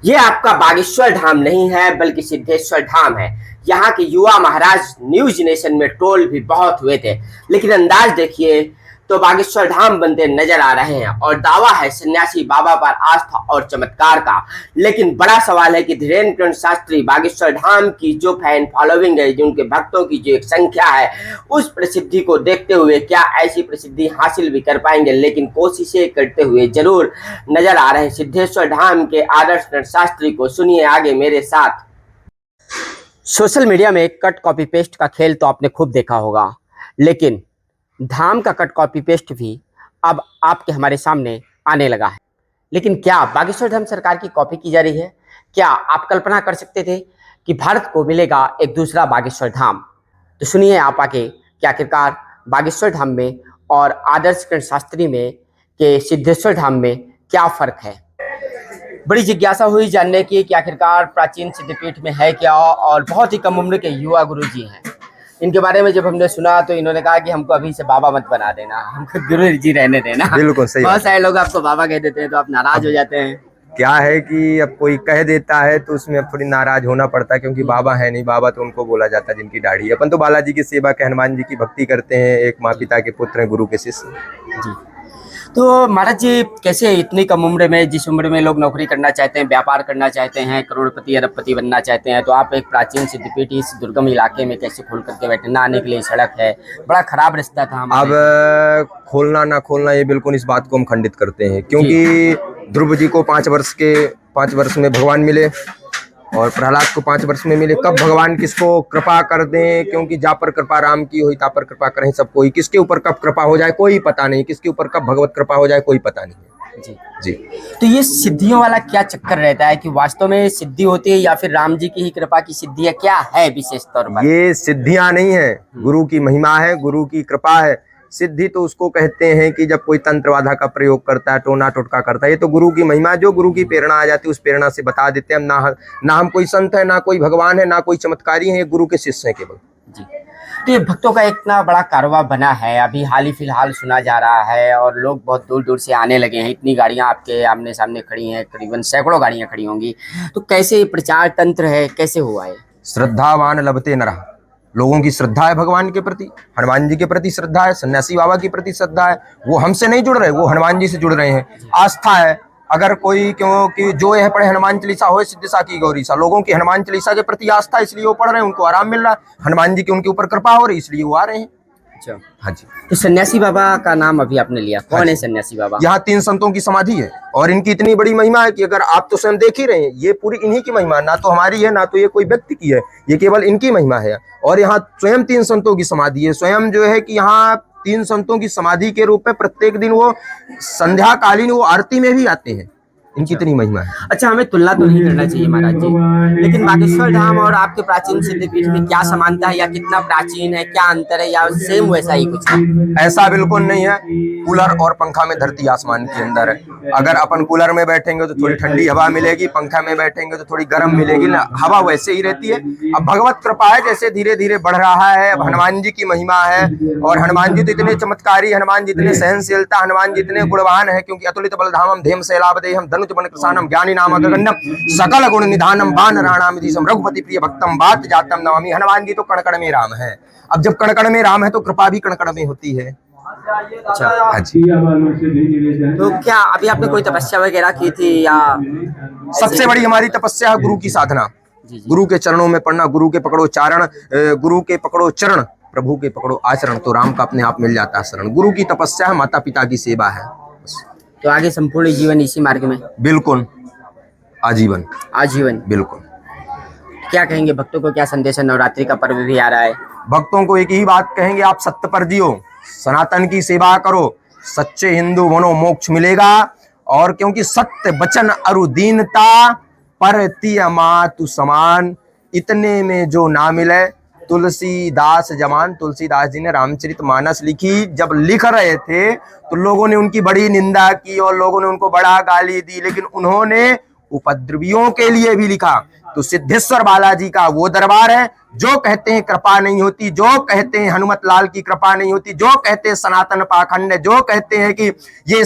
ये आपका बागेश्वर धाम नहीं है बल्कि सिद्धेश्वर धाम है। यहाँ के युवा महाराज न्यूज नेशन में ट्रोल भी बहुत हुए थे, लेकिन अंदाज देखिए तो बागेश्वर धाम बनते नजर आ रहे हैं और दावा है सन्यासी बाबा पर आस्था और चमत्कार का। लेकिन बड़ा सवाल है कि धीरेन्द्र चंद्र शास्त्री बागेश्वर धाम की जो फैन फॉलोइंग है, जो उनके भक्तों की जो एक संख्या है, उस प्रसिद्धि को देखते हुए क्या ऐसी प्रसिद्धि हासिल भी कर पाएंगे। लेकिन कोशिशें करते हुए जरूर नजर आ रहे हैं सिद्धेश्वर धाम के आदर्श चंद्र शास्त्री को। सुनिए आगे मेरे साथ। सोशल मीडिया में कट कॉपी पेस्ट का खेल तो आपने खूब देखा होगा, लेकिन धाम का कट कॉपी पेस्ट भी अब आपके हमारे सामने आने लगा है। लेकिन क्या बागेश्वर धाम सरकार की कॉपी की जा रही है? क्या आप कल्पना कर सकते थे कि भारत को मिलेगा एक दूसरा बागेश्वर धाम? तो सुनिए आप आके कि आखिरकार बागेश्वर धाम में और आदर्श चंद्र शास्त्री में के सिद्धेश्वर धाम में क्या फर्क है। बड़ी जिज्ञासा हुई जानने की कि आखिरकार प्राचीन सिद्धपीठ में है क्या, और बहुत ही कम उम्र के युवा गुरुजी हैं। इनके बारे में जब हमने सुना तो इन्होंने कहा कि हमको अभी से बाबा मत बना देना, हमको गुरु जी रहने देना। बिल्कुल सही। बहुत सारे लोग आपको बाबा कह देते हैं तो आप नाराज हो जाते हैं। क्या है कि अब कोई कह देता है तो उसमें अब थोड़ी नाराज होना पड़ता है, क्योंकि बाबा है नहीं। बाबा तो उनको बोला जाता है जिनकी दाढ़ी है। अपन तो बालाजी की सेवा के, हनुमान जी की भक्ति करते हैं। एक माँ पिता के पुत्र हैं, गुरु के शिष्य जी। तो महाराज जी, कैसे इतनी कम उम्र में, जिस उम्र में लोग नौकरी करना चाहते हैं, व्यापार करना चाहते हैं, करोड़पति अरबपति बनना चाहते हैं, तो आप एक प्राचीन सिद्धपीठ इस दुर्गम इलाके में कैसे खोल करके बैठे? ना आने के लिए सड़क है, बड़ा खराब रास्ता था हमारे। अब खोलना ना खोलना ये बिल्कुल इस बात को हम खंडित करते हैं, क्योंकि ध्रुव जी को 5 वर्ष में भगवान मिले और प्रहलाद को 5 वर्ष में मिले। कब भगवान किसको कृपा कर दें, क्योंकि जा पर कृपा राम की हुई ता पर कृपा करें सब कोई। किसके ऊपर कब कृपा हो जाए कोई पता नहीं, किसके ऊपर कब भगवत कृपा हो जाए कोई पता नहीं। जी जी। तो ये सिद्धियों वाला क्या चक्कर रहता है कि वास्तव में सिद्धि होती है या फिर राम जी की ही कृपा की सिद्धि है? क्या है विशेष तौर पर? ये सिद्धियां नहीं है, गुरु की महिमा है, गुरु की कृपा है। सिद्धि तो उसको कहते हैं कि जब कोई तंत्र बाधा का प्रयोग करता है, टोना टोटका करता है। ये तो गुरु की महिमा, जो गुरु की प्रेरणा आ जाती है उस प्रेरणा से बता देते हैं। ना हम कोई संत है, ना कोई भगवान है, ना कोई चमत्कारी है, ये गुरु के शिष्य हैं केवल। जी। तो ये भक्तों का इतना बड़ा कारोबार बना है, अभी हाल ही फिलहाल सुना जा रहा है, और लोग बहुत दूर दूर से आने लगे हैं। इतनी गाड़ियां आपके आमने सामने खड़ी हैं, करीबन सैकड़ों गाड़ियां खड़ी होंगी। तो कैसे ये प्रचार तंत्र है, कैसे हुआ है? श्रद्धावान लभते नरः। लोगों की श्रद्धा है भगवान के प्रति, हनुमान जी के प्रति श्रद्धा है, सन्यासी बाबा के प्रति श्रद्धा है। वो हमसे नहीं जुड़ रहे, वो हनुमान जी से जुड़ रहे हैं। आस्था है। अगर कोई, क्योंकि जो यह पढ़े हनुमान चालीसा होए सिद्ध साकी गौरी सा, लोगों की हनुमान चालीसा के प्रति आस्था, इसलिए वो पढ़ रहे हैं, उनको आराम मिल रहा है। हनुमान जी की उनके ऊपर कृपा हो रही, इसलिए वो आ रहे हैं। अच्छा। हाँ जी। तो सन्यासी बाबा का नाम अभी आपने लिया, कौन है सन्यासी बाबा? यहाँ 3 संतों की समाधि है और इनकी इतनी बड़ी महिमा है कि अगर आप तो स्वयं देख ही रहे हैं, ये पूरी इन्हीं की महिमा, ना तो हमारी है, ना तो ये कोई व्यक्ति की है, ये केवल इनकी महिमा है। और यहाँ स्वयं 3 संतों की समाधि है। स्वयं जो है कि यहाँ 3 संतों की समाधि के रूप में प्रत्येक दिन वो संध्या कालीन वो आरती में भी आते हैं। इनकी इतनी महिमा है। अच्छा, हमें तुलना तो नहीं करना चाहिए महाराज जी, लेकिन बागेश्वर धाम और आपके प्राचीन सिद्धपीठ में क्या समानता है, या कितना प्राचीन है, क्या अंतर है, या सेम वैसा ही कुछ है? ऐसा बिल्कुल नहीं है। कूलर और पंखा में धरती आसमान के अंदर है। अगर अपन कूलर में बैठेंगे तो थोड़ी ठंडी हवा मिलेगी, पंखा में बैठेंगे तो थोड़ी गर्म मिलेगी ना, हवा वैसे ही रहती है। अब भगवत कृपा है, जैसे धीरे धीरे बढ़ रहा है। अब हनुमान जी की महिमा है, और हनुमान जी तो इतने चमत्कारी, हनुमान जी इतने सहनशीलता, हनुमान जी इतने गुणवान है, क्योंकि अतुलित बलधामम धेम शैलावदेहम धनुज बन कृशानम ज्ञानी नाम अग्रगण्यम सकल गुण निधानम वानराणाम धीशम रघुपति प्रिय भक्तम वात जातम नमामि। हनुमान जी तो कण कण में राम है। अब जब कण कण में राम है तो कृपा भी कण कण में होती है। अच्छा। हाँ जी। तो क्या अभी आपने कोई तपस्या वगैरह की थी, या? सबसे बड़ी हमारी तपस्या है गुरु की साधना। गुरु के चरणों में पढ़ना, गुरु के पकड़ो चारण, गुरु के पकड़ो चरण, प्रभु के पकड़ो आचरण, तो राम का अपने आप मिल जाता है शरण। गुरु की तपस्या है, माता पिता की सेवा है। तो आगे संपूर्ण जीवन इसी मार्ग में? बिल्कुल, आजीवन। आजीवन। बिल्कुल। क्या कहेंगे भक्तों को, क्या संदेश है? नवरात्रि का पर्व भी आ रहा है। भक्तों को एक ही बात कहेंगे, आप सत्य पर जियो, सनातन की सेवा करो, सच्चे हिंदू बनो, मोक्ष मिलेगा। और क्योंकि सत्य वचन अरु दीनता पर तिय मातु समान, इतने में जो ना मिले तुलसीदास जमान। तुलसीदास जी ने रामचरितमानस लिखी। जब लिख रहे थे तो लोगों ने उनकी बड़ी निंदा की और लोगों ने उनको बड़ा गाली दी, लेकिन उन्होंने उपद्रवियों के लिए भी लिखा तो सिद्धेश्वर बालाजी का वो दरबार है। जो कहते हैं कृपा नहीं होती, जो कहते हैं हनुमत लाल की कृपा नहीं होती, जो कहते हैं सनातन पाखंड है, जो कहते हैं कि ये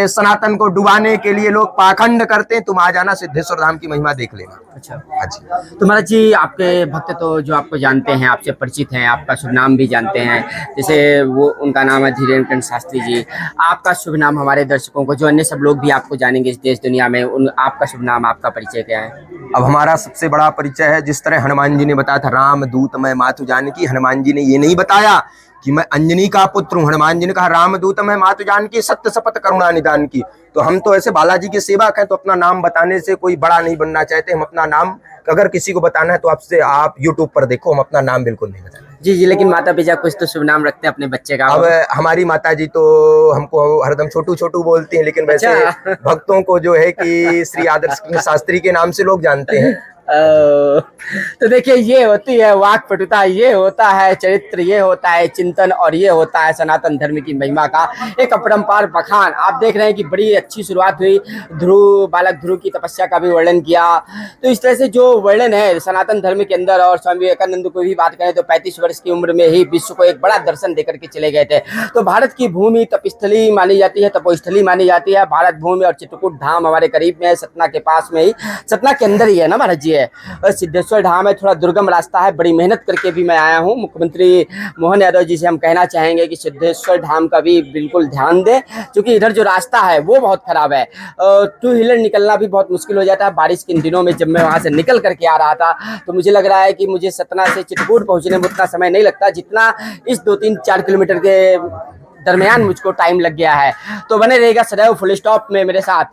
सनातन को डुबाने के लिए लोग पाखंड करते हैं, तुम आ जाना, सिद्धेश्वर धाम की महिमा देख लेना। अच्छा, हाँ जी। तो महाराज जी आपके भक्त तो जो आपको जानते हैं, आपसे परिचित हैं, आपका शुभ नाम भी जानते हैं, जैसे वो उनका नाम है धीरेन्द्र शास्त्री जी। आपका शुभ नाम हमारे दर्शकों को, जो अन्य सब लोग भी आपको जानेंगे इस देश दुनिया में, उन आपका शुभ नाम, आपका परिचय क्या है? अब हमारा सबसे बड़ा परिचय है, जिस तरह हनुमान जी ने बताया था, राम दूत मैं मातु जानकी, हनुमान जी ने ये नहीं बताया कि मैं अंजनी का पुत्र हूँ। हनुमान जी ने कहा राम दूत मैं मातु जानकी, सत्य शपथ करुणा निदान की। तो हम तो ऐसे बालाजी के सेवक हैं, तो अपना नाम बताने से कोई बड़ा नहीं बनना चाहते। हम अपना नाम अगर किसी को बताना है तो आपसे आप यूट्यूब पर देखो, हम अपना नाम बिल्कुल नहीं बताते। जी जी, लेकिन माता पिता कुछ तो शुभ नाम रखते हैं अपने बच्चे का। अब हमारी माता जी तो हमको हरदम छोटू छोटू बोलती हैं, लेकिन वैसे अच्छा। भक्तों को जो है कि श्री आदर्श शास्त्री के नाम से लोग जानते हैं। तो देखिए, ये होती है वाक पटुता, ये होता है चरित्र, ये होता है चिंतन, और ये होता है सनातन धर्म की महिमा का एक अपरंपार बखान। आप देख रहे हैं कि बड़ी अच्छी शुरुआत हुई, ध्रुव बालक ध्रुव की तपस्या का भी वर्णन किया। तो इस तरह से जो वर्णन है सनातन धर्म के अंदर, और स्वामी विवेकानंद को भी बात करें तो 35 वर्ष की उम्र में ही विश्व को एक बड़ा दर्शन देकर के चले गए थे। तो भारत की भूमि तपस्थली मानी जाती है, तपोस्थली मानी जाती है भारत भूमि, और चित्रकूट धाम हमारे करीब में है, सतना के पास में ही, सतना के अंदर ही है ना महाराज जी। और सिद्धेश्वर धाम है, थोड़ा दुर्गम रास्ता है, बड़ी मेहनत करके भी मैं आया हूँ। मुख्यमंत्री मोहन यादव जी से हम कहना चाहेंगे कि सिद्धेश्वर धाम का भी बिल्कुल ध्यान दें, क्योंकि इधर जो रास्ता है वो बहुत खराब है। टू व्हीलर निकलना भी बहुत मुश्किल हो जाता है। बारिश के इन दिनों में जब मैं वहाँ से निकल करके आ रहा था तो मुझे लग रहा है कि मुझे सतना से चित्रकूट पहुँचने में उतना समय नहीं लगता जितना इस 2-3-4 किलोमीटर के दरमियान मुझको टाइम लग गया है। तो बने रहेगा सदैव फुल स्टॉप में मेरे साथ।